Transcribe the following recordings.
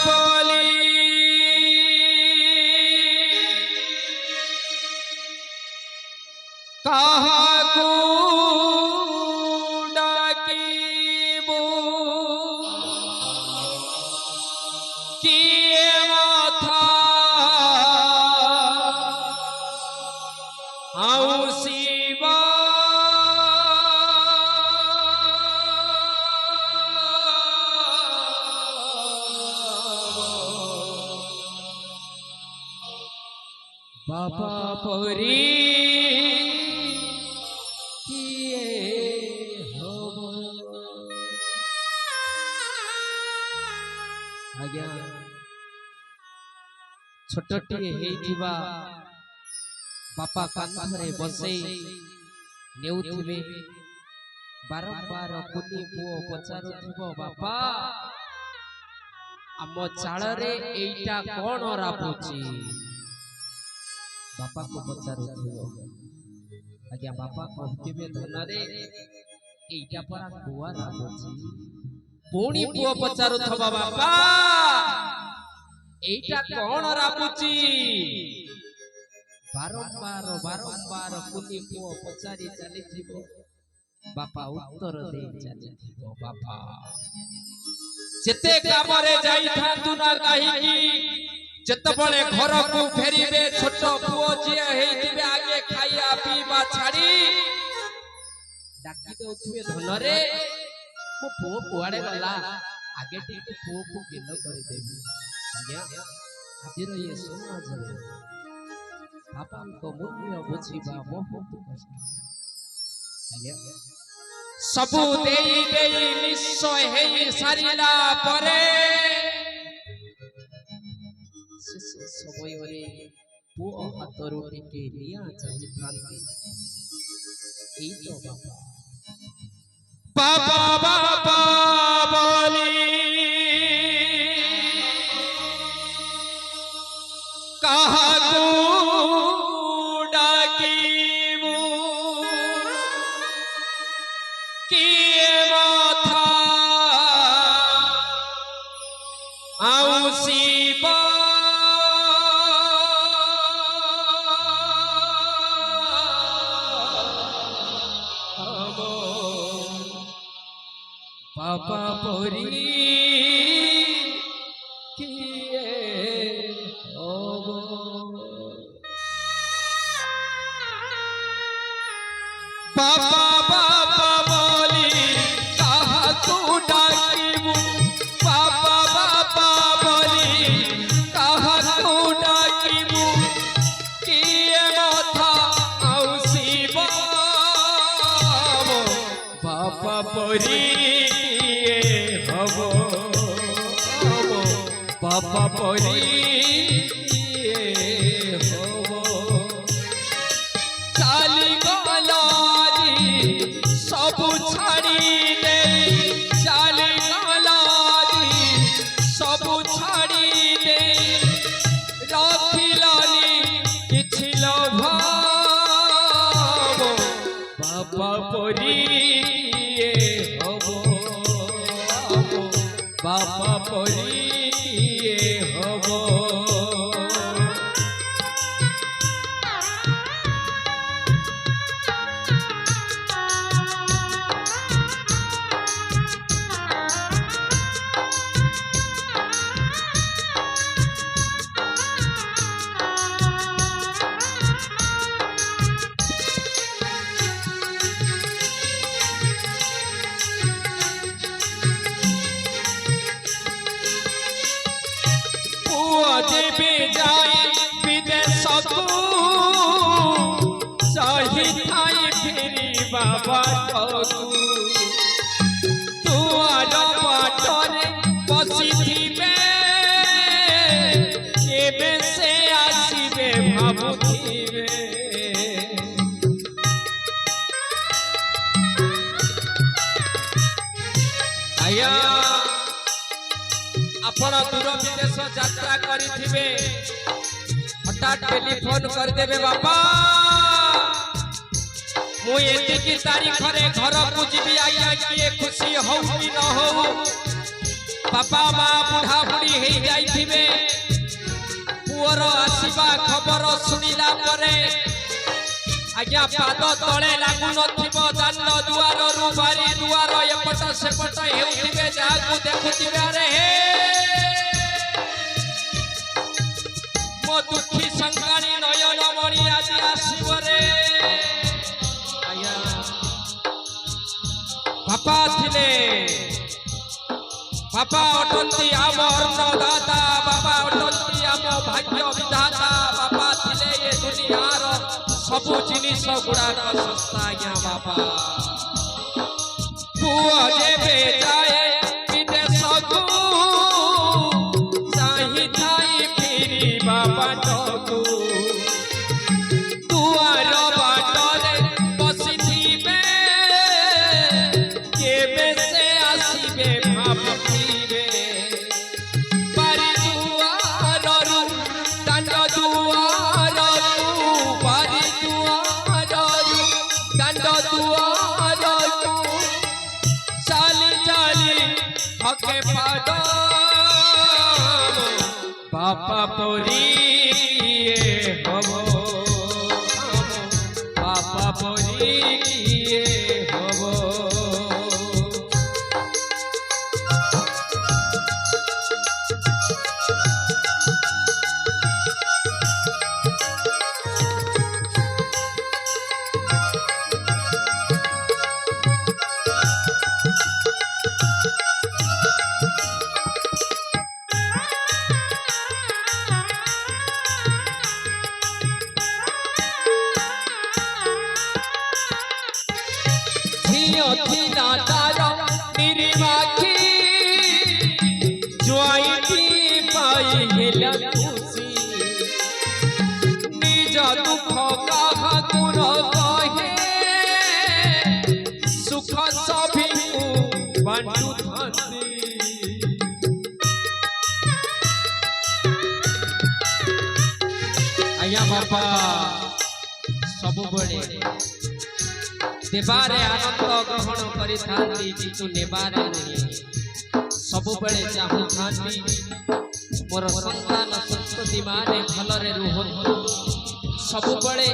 बोली काहाकू डाकिबो किए माथा आऊ शिवा बाबा परी आज्ञा छोटटी बापा कांधरे बसई नेउथिबे बारंबार कुनी पुओ पचारुथिबो बापा आम चाल रे एइटा कोन रापुची बापा को पचारुथिबो आज्ञा बापा कहथिबे धन रे एइटा परा कुआ रापुची पुणी पुओ पचारुथबा बापा एइटा कोन रापुची बारंबार बारंबार कुनी पुओ पचारि चलिथिबो बापा उत्तर दे चलिथिबो बापा जेते कामरे जाई थांतु ना काहीकी जेतबळे घर को फेरिबे छोट पुओ जे हेइथिबे आगे खाइया पीबा छाड़ी डाकी देउथिबे धन रे मो पुओ कुआडे गला आगे टिके पुओ को गेलो करि देबी आज्ञा हाजिर ये समाज रे बापा को मूल्य बुझिबा बहुत कष्ट आज्ञा सबु देई देई निश्चय हेई सारिला परे समय रे पुओ हातरो टिके निया चाहि थांती एई तो बापा बाबा बोली काहाकू डाकिबो किए माथा आऊ शिवा बाबा परी किए होबो बाबा बाबा बोली काहाकू डाकिबो बाबा बाबा बोली काहाकू डाकिबो किए माथा आऊ शिवा बाबा परी बापा परी चाली गलाजी सबु छाड़ी दे चाली गलाजी सबु छाड़ी दे रखिलानी किछि लोभाव बापा परी बापा परी होबो जेबे जाए विदेश को सही थाई फेरी बाबा को तुआर पाटरे बसिथिबे केबे से आसीबे भाबुथिबे आया आपण दूर विदेश यात्रा करिथिबे हठात टेलीफोन कर देबे बापा मु एतिकी तारीख रे घर को जीवी आया किए खुशी हो कि न हो बापा माँ बुढ़ा बुढ़ी है शुणिला परे आज्ञा पाद तले लागु नथिबो दान दुआर रु बारी दुआर एपट सेपट हेउथिबे जाकु देखुथिबे रे हे मो दुखी संगाणी नयन मणि आदि आसीबो रे आया बापा थिले बापा अटंती आम अन्नदाता बापा अटंती आम भाग्य विधाता बापा थिले ये दुनियार सबु जिनिस गुड़ाक सस्ता आज्ञा बापा पुआ जेबे जाए विदेश को चाहि थाई फिरी बाबा टकू दुआर बाटरे बसिथिबे केबे से आसीबे भाबथिबे बारी दुआर रु दांड दुआर रु बारी दुआर रु दांड दुआर रु चाली चाली हके पाद बापा परी हबो बापा परी हबो थिला तारा निर्वाखी ज्वाइती पाई हेला खुशी निज दुख कहा गुर कहे सुख सभी बांटू थाती आया बापा सब बड़े देवारे आनंद ग्रहण करिथांती किंतु नेबारे नहीं सबु बेले चाहुथांती मोर संतान संस्कृति माने भलरे रुहंतु सबु बेले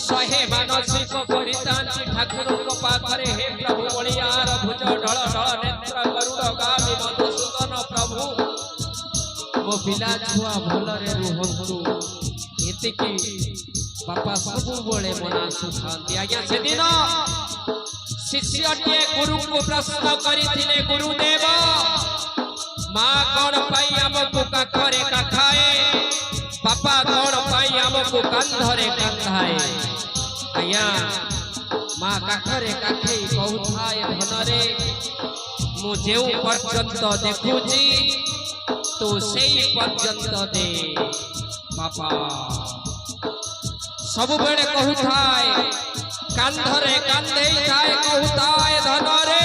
सहे मानसिक करिथांती ठाकुर को पाखरे हे प्रभु बलियार भुज ढळ ढळ नेत्र गरुड़ गामी मधुसूदन प्रभु मो पिला छुआ भलरे रुहंतु एतिकी बापा सबु बड़े मना सुखांती आज्ञा से दिन शिष्यटे गुरु को प्रश्न करिथिले गुरुदेव मां कौन पाई हमको काखरे काखाए बापा कौन पाई हमको कंधरे कंधाए आज्ञा मां काखरे काखे कहउथाए धनरे मु जेउ पर्यंत देखुची तो सेई पर्यंत दे बापा सब बेले कहूथाए कांधरे कांधे थाए कहूथाए धनरे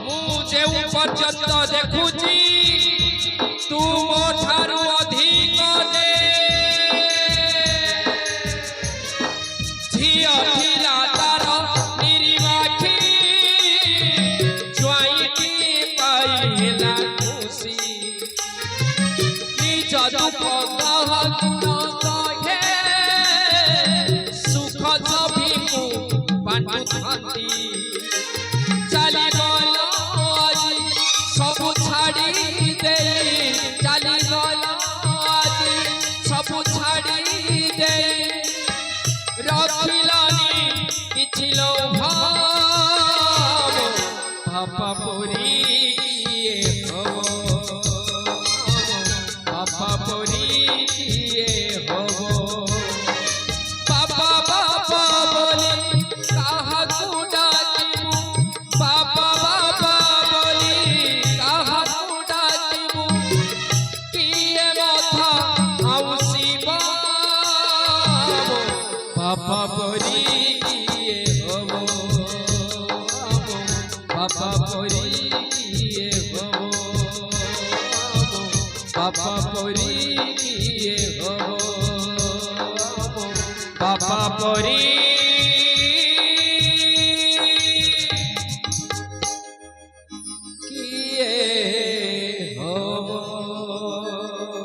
मु जेउ पर्यंत देखुची तू मो ठारू अधिक दे झिया थिला तार निर्वाखी ज्वाइती पाई हेला खुशी निज दुख कहा गुण कहे सुख सभी को बांटू थांती चली गल आज सब छाड़ी दे चली गल आज सब छाड़ी दे रखिलानी किछि लोभ बापा पुरी बापा पुरी बापा बापा बोली कहा तू डाकिबू बापा बापा बोली कहा तू डाकिबू किए मथा आउसीब बापा पुरी बापा पुरी बापा पुरी बापा पुरी